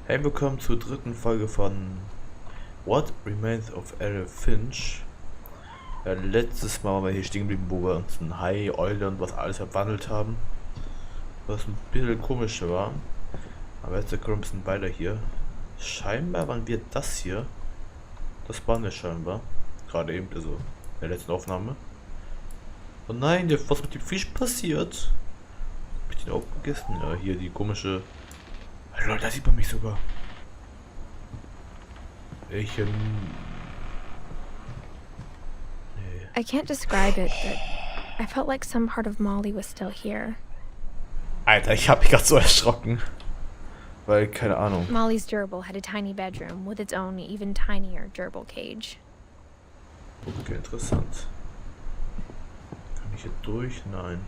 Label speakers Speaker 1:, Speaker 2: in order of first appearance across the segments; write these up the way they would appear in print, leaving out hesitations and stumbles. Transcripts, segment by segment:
Speaker 1: Hey, willkommen zur dritten Folge von Remains of Edith Finch. Ja, letztes Mal waren wir hier stehen geblieben, wo wir uns ein Hai, Eule und was alles verwandelt haben. Was ein bisschen komisch war. Aber jetzt kommen wir ein bisschen weiter hier. Scheinbar waren wir das hier. Das waren wir scheinbar. Gerade eben, also in der letzten Aufnahme. Oh nein, was mit dem Fisch passiert? Hab ich den auch gegessen? Ja, hier die komische... Leute, da sieht man mich sogar. Nee.
Speaker 2: I can't describe it, but I felt like some part of Molly was still here.
Speaker 1: Alter, ich hab mich gerade so erschrocken. Weil, keine Ahnung.
Speaker 2: Molly's gerbil had a tiny bedroom with its own even tinier gerbil cage.
Speaker 1: Okay, interessant. Kann ich hier durch? Nein.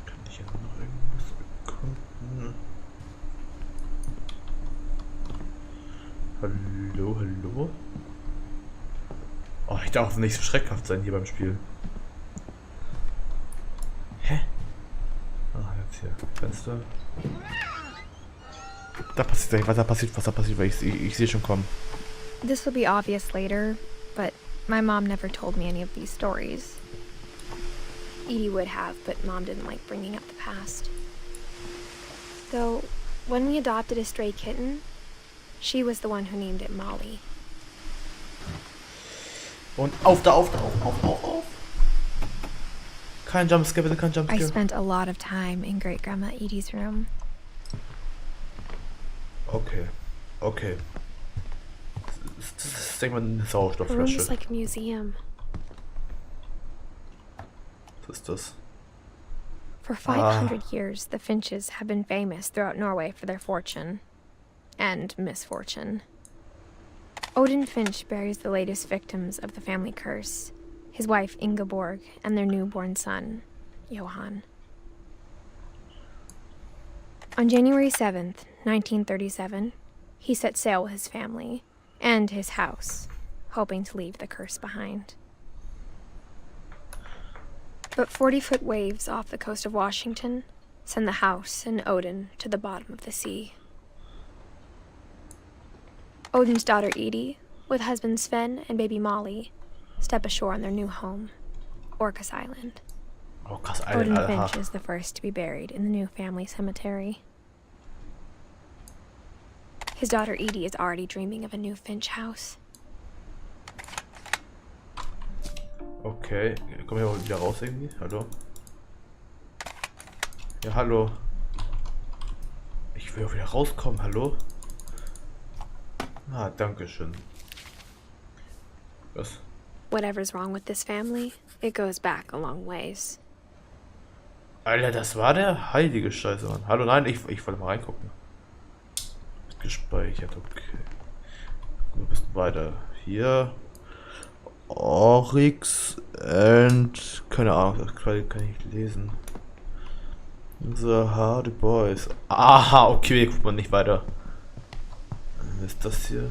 Speaker 1: Kann ich hier noch irgendwas bekommen? Hallo, hallo? Oh, ich darf nicht so schreckhaft sein hier beim Spiel. Hä? Ah, jetzt hier. Fenster. Da passiert, was da passiert, weil ich sehe schon kommen.
Speaker 2: This will be obvious later, but my mom never told me any of these stories. Edie would have, but Mom didn't like bringing up the past. Though, when we adopted a stray kitten, she was the one who named it Molly.
Speaker 1: Und auf. Kein Jumpscare, bitte kein
Speaker 2: I
Speaker 1: Jumpscare.
Speaker 2: spent a lot of time in Great Grandma Edie's room.
Speaker 1: Okay. Das ist irgendwann eine
Speaker 2: The room
Speaker 1: Sauerstoffflasche.
Speaker 2: is like a museum.
Speaker 1: Was ist das?
Speaker 2: For 500 years, the Finches have been famous throughout Norway for their fortune. And misfortune. Odin Finch buries the latest victims of the family curse, his wife Ingeborg and their newborn son, Johan. On January 7th, 1937, he set sail with his family and his house, hoping to leave the curse behind. But 40-foot waves off the coast of Washington send the house and Odin to the bottom of the sea. Odin's daughter Edie, with husband Sven and baby Molly, step ashore on their new home, Orcas Island.
Speaker 1: Orcas
Speaker 2: Odin
Speaker 1: Island,
Speaker 2: Finch is the first to be buried in the new family cemetery. His daughter Edie is already dreaming of a new Finch house.
Speaker 1: Okay, komm hier wieder raus irgendwie. Hallo? Ja, hallo. Ich will auch wieder rauskommen, hallo? Ah, danke schön. Was?
Speaker 2: Whatever's wrong with this family, it goes back a long ways.
Speaker 1: Alter, das war der heilige Scheiße, Mann. Hallo, nein, ich wollte mal reingucken. Gespeichert, okay. Ein bisschen weiter. Hier. Oryx and... Keine Ahnung, das kann ich nicht lesen. The Hardy Boys. Aha, okay, guckt man nicht weiter. Was ist das hier?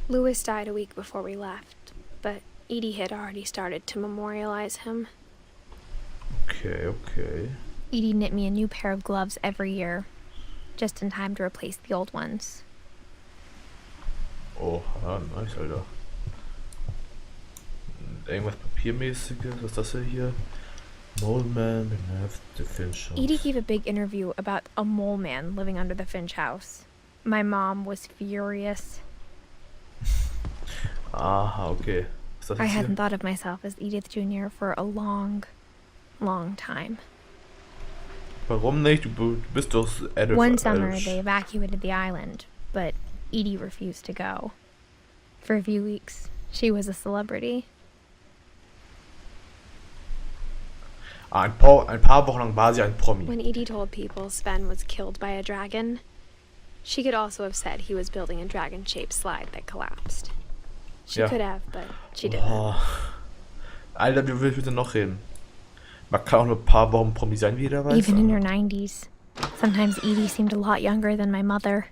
Speaker 2: Louis died a week before we left, but Edie had already started to memorialize him.
Speaker 1: Okay.
Speaker 2: Edie knit me a new pair of gloves every year, just in time to replace the old ones.
Speaker 1: Oh, nice, Alter. Irgendwas Papiermäßiges, was ist das hier? Mole Man, the Finch House.
Speaker 2: Edie gave a big interview about a mole man living under the Finch house. My mom was furious.
Speaker 1: Aha, okay. Was ist das
Speaker 2: I
Speaker 1: jetzt
Speaker 2: hadn't
Speaker 1: hier?
Speaker 2: thought of myself as Edith Jr. for a long, long time.
Speaker 1: Warum nicht? Du bist doch Edith.
Speaker 2: One summer, they evacuated the island, but Edie refused to go. For a few weeks, she was a celebrity.
Speaker 1: Ein paar Wochen lang war sie ein Promi.
Speaker 2: When Edie told people Sven was killed by a dragon, she could also have said he was building a dragon-shaped slide that collapsed. She could have, but she didn't.
Speaker 1: Oh. Alter, wie willst du bitte noch reden? Man kann auch nur ein paar Wochen Promi sein, wie jeder weiß.
Speaker 2: Even in her 90s. Sometimes Edie seemed a lot younger than my mother.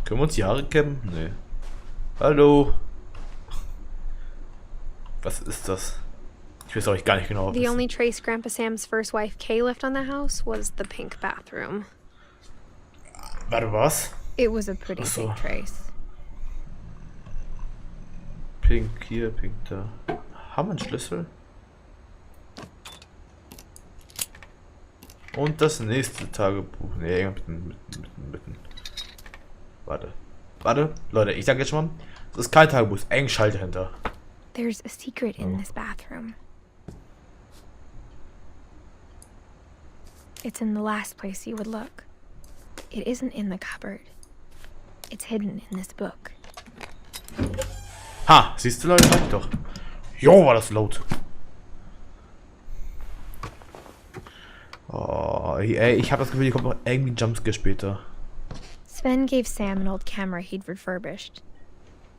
Speaker 1: Können wir uns die Haare kämmen? Nee. Hallo? Was ist das? Ich weiß auch gar nicht genau.
Speaker 2: The only trace Grandpa Sam's first wife Kay left on the house was the pink bathroom.
Speaker 1: Warte, was?
Speaker 2: It was a pretty
Speaker 1: Ach so.
Speaker 2: big trace.
Speaker 1: Pink hier, pink da. Haben wir einen Schlüssel? Und das nächste Tagebuch. Ne, mitten. Warte. Leute, ich sag jetzt schon mal, das ist kein Tagebuch, es ist ein Schalter hinter.
Speaker 2: There's a secret in this bathroom. It's in the last place you would look. It isn't in the cupboard. It's hidden in this book.
Speaker 1: Ha, siehst du, Leute, sag ich doch. Jo, war das laut. Oh, ey, ich habe das Gefühl, hier kommt noch irgendwie ein Jumpscare später.
Speaker 2: Sven gave Sam an old camera he'd refurbished.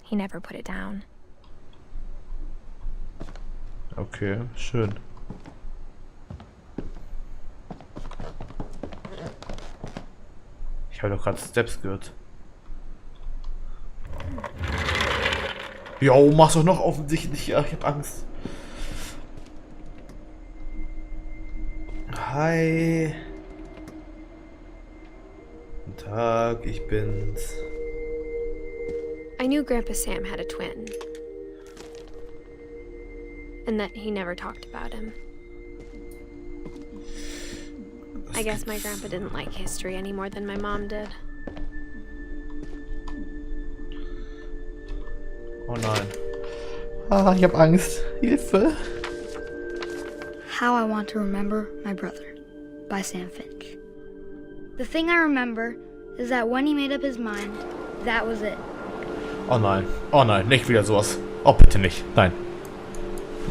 Speaker 2: He never put it down.
Speaker 1: Okay, schön. Ich habe doch gerade Steps gehört. Jo, mach's doch noch offensichtlich. Ja, ich hab Angst. Hi. Guten Tag, ich bin's.
Speaker 2: I knew Grandpa Sam had a twin. And that he never talked about him. I guess my grandpa didn't like history any more than my mom did.
Speaker 1: Oh nein. Ah, ich hab Angst. Hilfe.
Speaker 3: How I Want to Remember My Brother by Sam Finch. The thing I remember is that when he made up his mind, that was it.
Speaker 1: Oh nein, nicht wieder sowas. Oh, bitte nicht. Nein.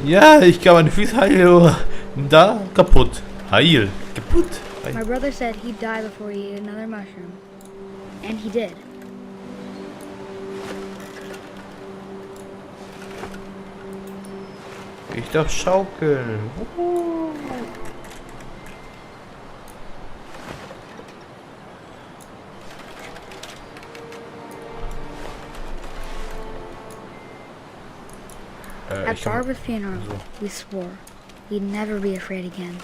Speaker 1: Ja, ich kann meine Füße heilen. Da, kaputt. Heil. Kaputt. Heil.
Speaker 3: My brother said he'd die before he ate another mushroom. And he did.
Speaker 1: Ich darf schaukeln.
Speaker 3: At Barbara's funeral, we swore we'd never be afraid again.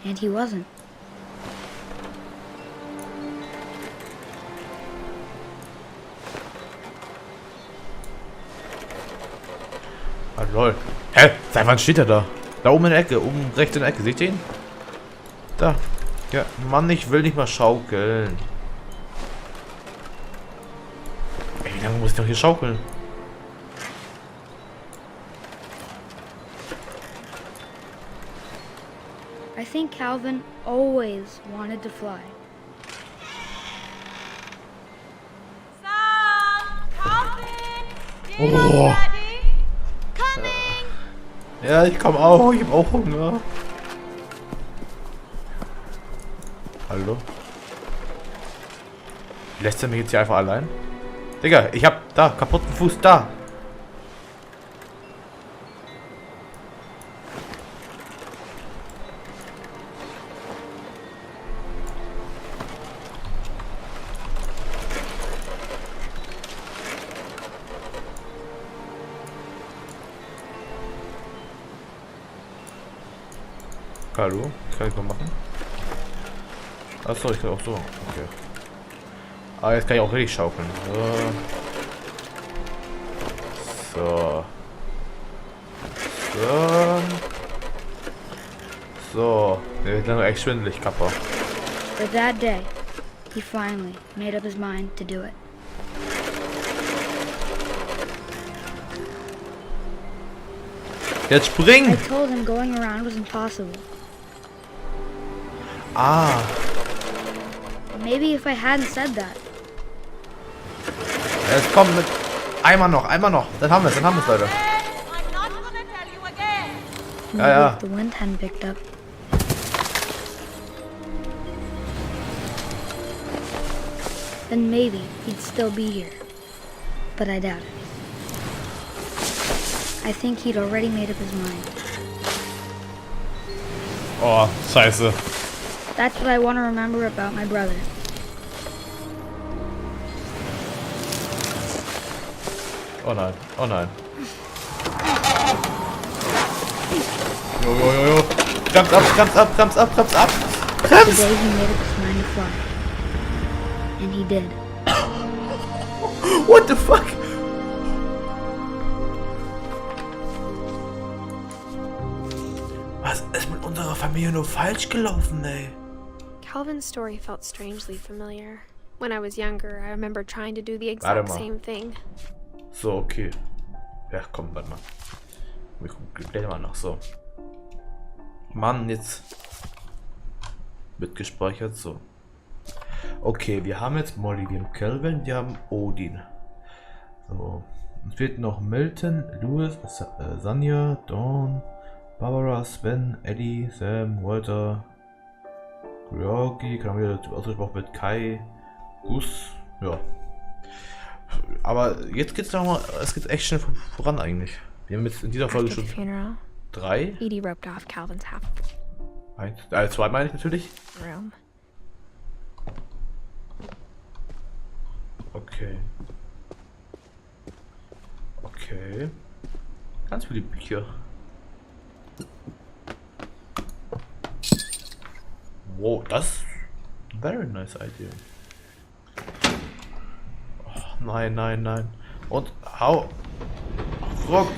Speaker 3: And he wasn't.
Speaker 1: Ah, lol. Hä? Seit wann steht er da? Da oben in der Ecke, oben rechts in der Ecke. Seht ihr ihn? Da. Ja, Mann, ich will nicht mal schaukeln. Ey, wie lange muss ich doch hier schaukeln?
Speaker 3: I think Calvin always wanted to fly.
Speaker 1: Oh. Ja, ich komm auch. Ich hab auch Hunger. Hallo? Lässt er mich jetzt hier einfach allein? Digga, ich hab da kaputten Fuß da. Hallo? Kann ich mal machen? Achso, ich kann auch so. Okay. Ah, jetzt kann ich auch richtig schaukeln. So. So. Der wird dann echt schwindelig, Kappa.
Speaker 3: But that day, he finally made up his mind to do it.
Speaker 1: Jetzt spring!
Speaker 3: I told him going around was impossible.
Speaker 1: Ah.
Speaker 3: Maybe if I hadn't said that.
Speaker 1: Jetzt kommt mit. Einmal noch. Dann haben wir es, Leute.
Speaker 3: Maybe
Speaker 1: Ja.
Speaker 3: if the wind hadn't picked up. Then maybe he'd still be here. But I doubt it. I think he'd already made up his mind.
Speaker 1: Oh, scheiße.
Speaker 3: That's what I want to remember about my brother.
Speaker 1: Oh nein. Jo, jo, jo, jo. Bremst ab, bremst ab, bremst ab, bremst ab.
Speaker 3: The
Speaker 1: Bremst!
Speaker 3: day he made up his mind to fly. And he did.
Speaker 1: What the fuck? Was ist mit unserer Familie nur falsch gelaufen, ey?
Speaker 2: Calvin's story felt strangely familiar. When I was younger, I remember trying to do the exact same thing.
Speaker 1: So, okay. Ja, komm, warte mal. Wir gucken gleich mal nach. So. Mann, jetzt wird gespeichert. So. Okay, wir haben jetzt Molly, wir haben Calvin, wir haben Odin. So. Es fehlt noch Milton, Louis, Sanja, Dawn, Barbara, Sven, Eddie, Sam, Walter, Georgi, kann man wieder ausgesprochen wird, Kai, Gus, ja. Aber jetzt geht's noch mal, es geht echt schnell voran eigentlich. Wir haben jetzt in dieser Folge schon 3.
Speaker 2: Edie roped off Calvin's half
Speaker 1: 2 meine ich natürlich.
Speaker 2: room.
Speaker 1: Okay. Okay. Ganz viele Bücher. Wow, das very nice idea. Oh, nein, nein, nein. Und hau. Rock.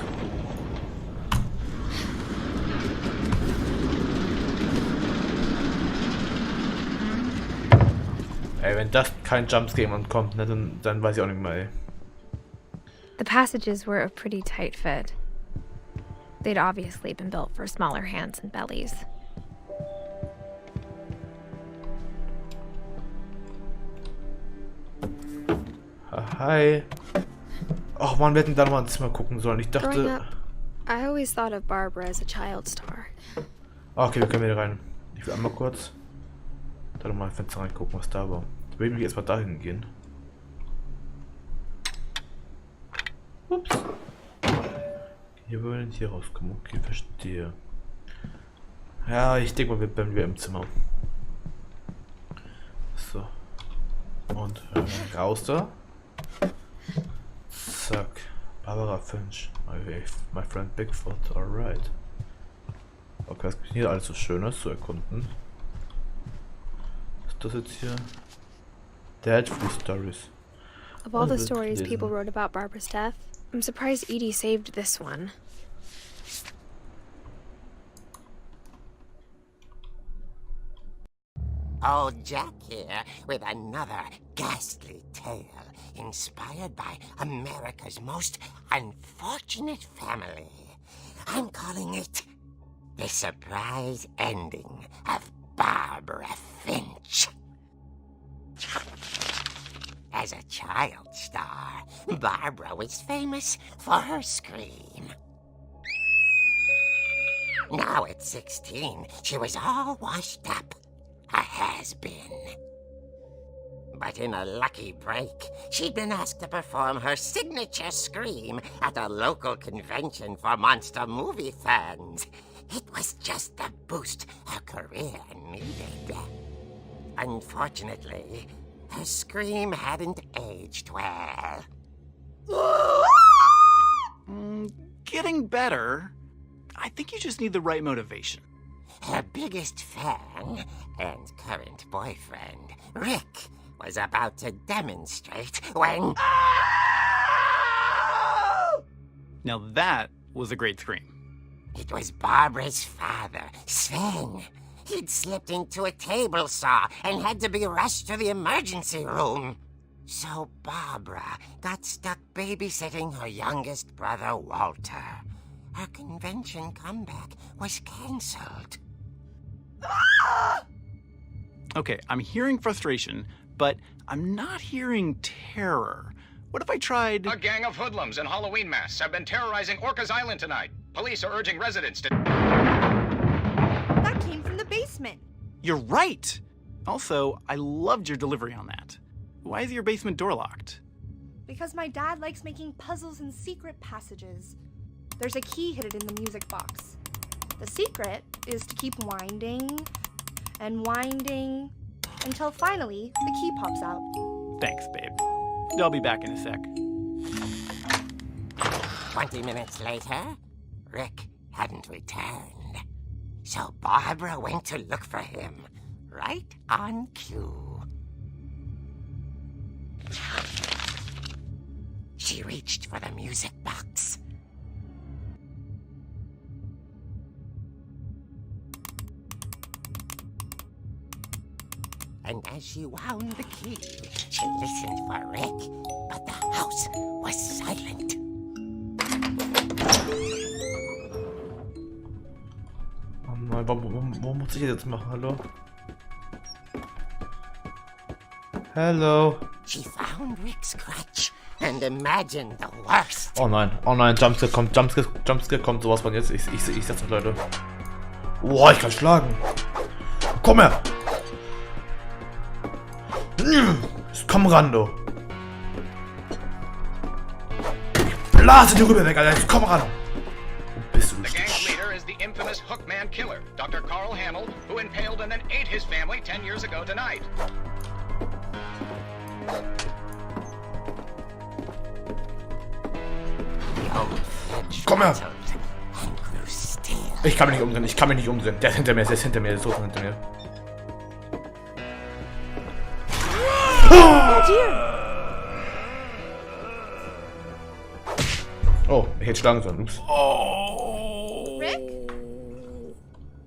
Speaker 1: Ey, wenn das kein Jumpscare kommt, ne, dann weiß ich auch nicht mehr, ey.
Speaker 2: The passages were a pretty tight fit. They'd obviously been built for smaller hands and bellies.
Speaker 1: Hi. Ach man, wir hätten da noch mal ins Zimmer gucken sollen. Ich
Speaker 2: Growing
Speaker 1: dachte...
Speaker 2: up, I always thought of Barbara as a child star.
Speaker 1: Okay, wir können wieder rein. Ich will einmal kurz da noch mal ins Fenster reingucken, was da war. Ich will mich erstmal dahin gehen. Ups. Hier wollen hier rauskommen. Okay, verstehe. Ja, ich denke mal, wir bleiben wieder im Zimmer. So. Und raus da. Zack. Barbara Finch. My friend Bigfoot. Alright. Okay, es gibt hier alles so Schönes zu erkunden. Was ist das jetzt hier? Dead Free Stories.
Speaker 2: Of all the stories people wrote about Barbara's death, I'm surprised Edie saved this one.
Speaker 4: Old Jack here with another ghastly tale inspired by America's most unfortunate family. I'm calling it The Surprise Ending of Barbara Finch. As a child star, Barbara was famous for her scream. Now at 16, she was all washed up. A has-been. But in a lucky break, she'd been asked to perform her signature scream at a local convention for monster movie fans. It was just the boost her career needed. Unfortunately, her scream hadn't aged well.
Speaker 5: Getting better. I think you just need the right motivation.
Speaker 4: Her biggest fan and current boyfriend, Rick, was about to demonstrate when...
Speaker 5: Now that was a great scream.
Speaker 4: It was Barbara's father, Sven. He'd slipped into a table saw and had to be rushed to the emergency room. So Barbara got stuck babysitting her youngest brother, Walter. Her convention comeback was cancelled.
Speaker 5: Okay, I'm hearing frustration, but I'm not hearing terror. What if I tried...
Speaker 6: A gang of hoodlums in Halloween masks have been terrorizing Orcas Island tonight. Police are urging residents to...
Speaker 7: That came from the basement.
Speaker 5: You're right! Also, I loved your delivery on that. Why is your basement door locked?
Speaker 7: Because my dad likes making puzzles and secret passages. There's a key hidden in the music box. The secret is to keep winding and winding until finally the key pops out.
Speaker 5: Thanks, babe. I'll be back in a sec.
Speaker 4: 20 minutes later, Rick hadn't returned. So Barbara went to look for him, right on cue. She reached for the music box. And as she wound the key, she listened for Rick, but the house was silent.
Speaker 1: Oh nein, warum muss ich das jetzt machen? Hallo? Hello.
Speaker 4: She found Rick's crutch and imagined the worst.
Speaker 1: Oh nein, Jumpscare kommt, sowas von jetzt. Ich sag's euch, Leute. Oh, ich kann schlagen. Komm her. Komm ran, du. Blase die Rübe weg, Alter. Komm ran. Wo bist du?
Speaker 6: The gang's leader is the infamous Hookman killer, Dr. Carl Hamill, who impaled and then ate his family 10 years ago tonight.
Speaker 1: Komm her! Ich kann mich nicht umdrehen, Der ist hinter mir, der ist so hinter mir. Oh, ich hätte schlagen sollen, ups.
Speaker 7: Rick?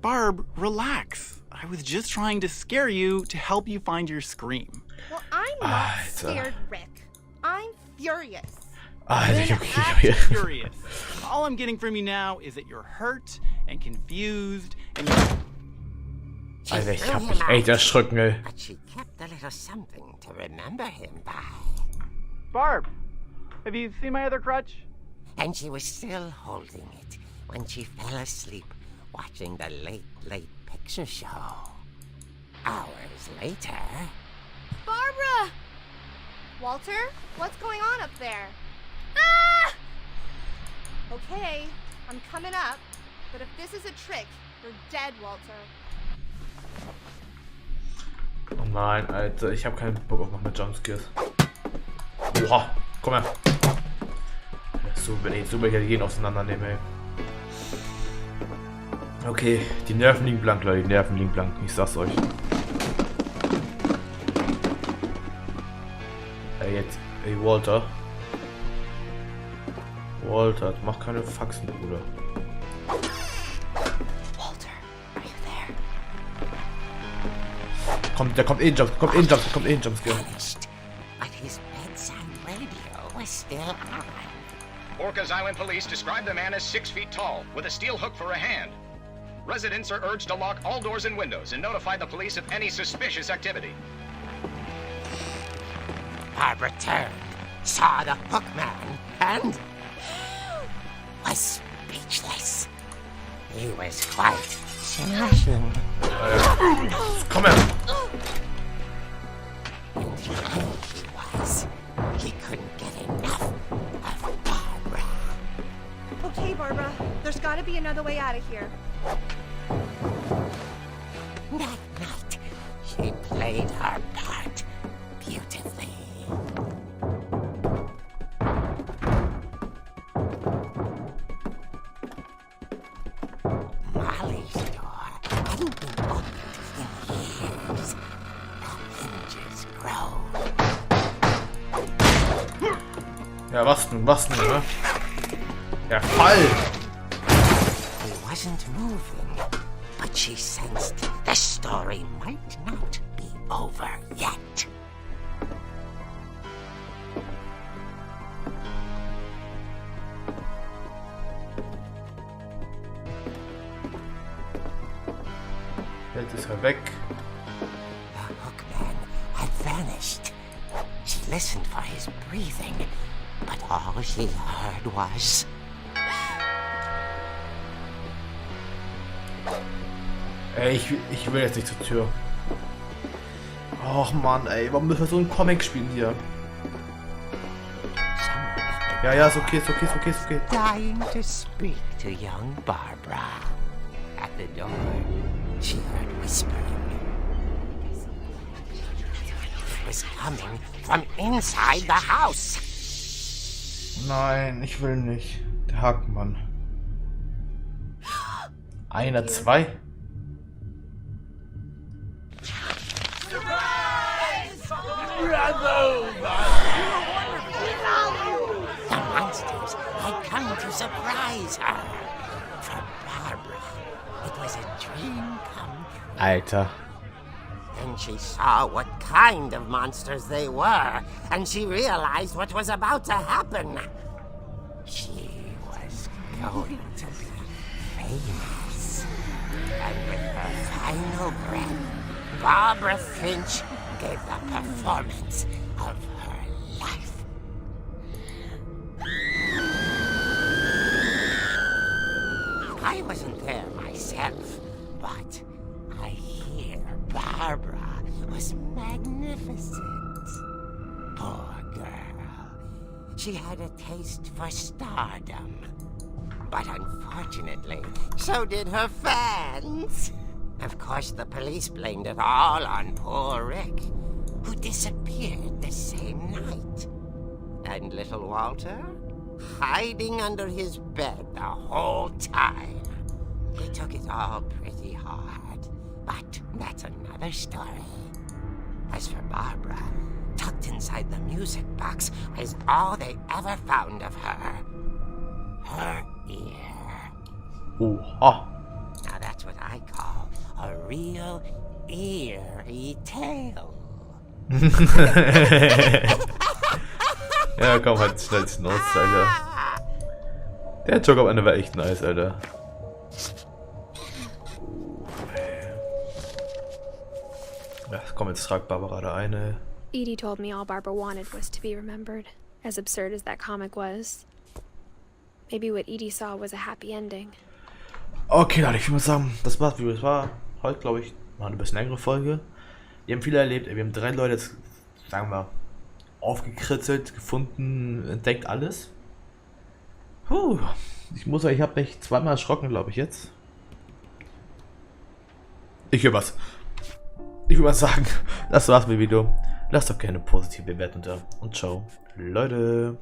Speaker 5: Barb, relax. I was just trying to scare you to help you find your scream.
Speaker 7: Well, I'm not scared, Rick. I'm furious.
Speaker 5: Then act furious. All I'm getting from you now is that you're hurt and confused and
Speaker 1: Alter, ich hab mich echt erschrocken, ey.
Speaker 4: But she kept a little something to remember him by.
Speaker 5: Barb, have you seen my other crutch?
Speaker 4: And she was still holding it when she fell asleep watching the late picture show. Hours later...
Speaker 7: Barbara! Walter, what's going on up there? Ah! Okay, I'm coming up, but if this is a trick, you're dead, Walter.
Speaker 1: Oh nein, Alter, ich hab keinen Bock auf noch mehr Jumpscares. Oha, komm her. So will ich jeden auseinandernehmen, ey. Okay, die Nerven liegen blank, Leute, die Nerven liegen blank, ich sag's euch. Jetzt, ey, Walter, mach keine Faxen, Bruder.
Speaker 4: Walter, are you there?
Speaker 1: Der kommt eh ein Jumpscare.
Speaker 4: Finished, but his bedside radio was still on.
Speaker 6: Orcas Island police describe the man as 6 feet tall, with a steel hook for a hand. Residents are urged to lock all doors and windows and notify the police of any suspicious activity.
Speaker 4: Barbara turned, saw the Hookman, and was speechless. He was quite smashing.
Speaker 1: Komm her!
Speaker 4: And here he was. He couldn't get enough of Barbara.
Speaker 7: Okay, Barbara, there's gotta be another way out of here.
Speaker 4: That night, she played her part beautifully. Molly's door hadn't been opened in years. The hinges groaned.
Speaker 1: Ja, was nun, ne? Der Fall!
Speaker 4: He wasn't moving, but she sensed the story might not be over yet.
Speaker 1: Jetzt ist er weg.
Speaker 4: The Hookman had vanished. She listened for his breathing, but all she heard was...
Speaker 1: Ey, ich will jetzt nicht zur Tür. Och Mann, ey, warum müssen wir so einen Comic spielen hier? Ja, ist okay.
Speaker 4: Dying to speak to young Barbara. At the door, she heard whispering. It was coming from inside the house.
Speaker 1: Nein, ich will nicht. Der Hakenmann. Einer, zwei?
Speaker 4: The monsters had come to surprise her. For Barbara, it was a dream come true.
Speaker 1: Alter.
Speaker 4: Then she saw what kind of monsters they were, and she realized what was about to happen. She was going to be famous. And with her final breath, Barbara Finch gave the performance of her life. I wasn't there myself, but I hear Barbara was magnificent. Poor girl. She had a taste for stardom. But unfortunately, so did her fans. Of course, the police blamed it all on poor Rick, who disappeared the same night. And little Walter, hiding under his bed the whole time. They took it all pretty hard, but that's another story. As for Barbara, tucked inside the music box was all they ever found of her. Her ear.
Speaker 1: Oha.
Speaker 4: Now that's what I call a real eerie tale.
Speaker 1: Ja, komm, halt schnell ins Nuss, Alter. Der Joke am Ende war echt nice, Alter. Ja, komm, jetzt tragt Barbara da eine.
Speaker 2: Edie told me all Barbara wanted was to be remembered, as absurd as that comic was. Maybe what Edie saw was a happy ending.
Speaker 1: Okay, Leute, ich würde mal sagen, das war's, wie es war. Heute, glaube ich, war eine bisschen längere Folge. Wir haben viel erlebt, wir haben 3 Leute jetzt, sagen wir, aufgekritzelt, gefunden, entdeckt alles. Puh, ich muss sagen, ich habe mich zweimal erschrocken, glaube ich, jetzt. Ich höre was. Ich würde mal sagen, das war's mit dem Video. Lasst doch gerne eine positive Bewertung da und ciao, Leute.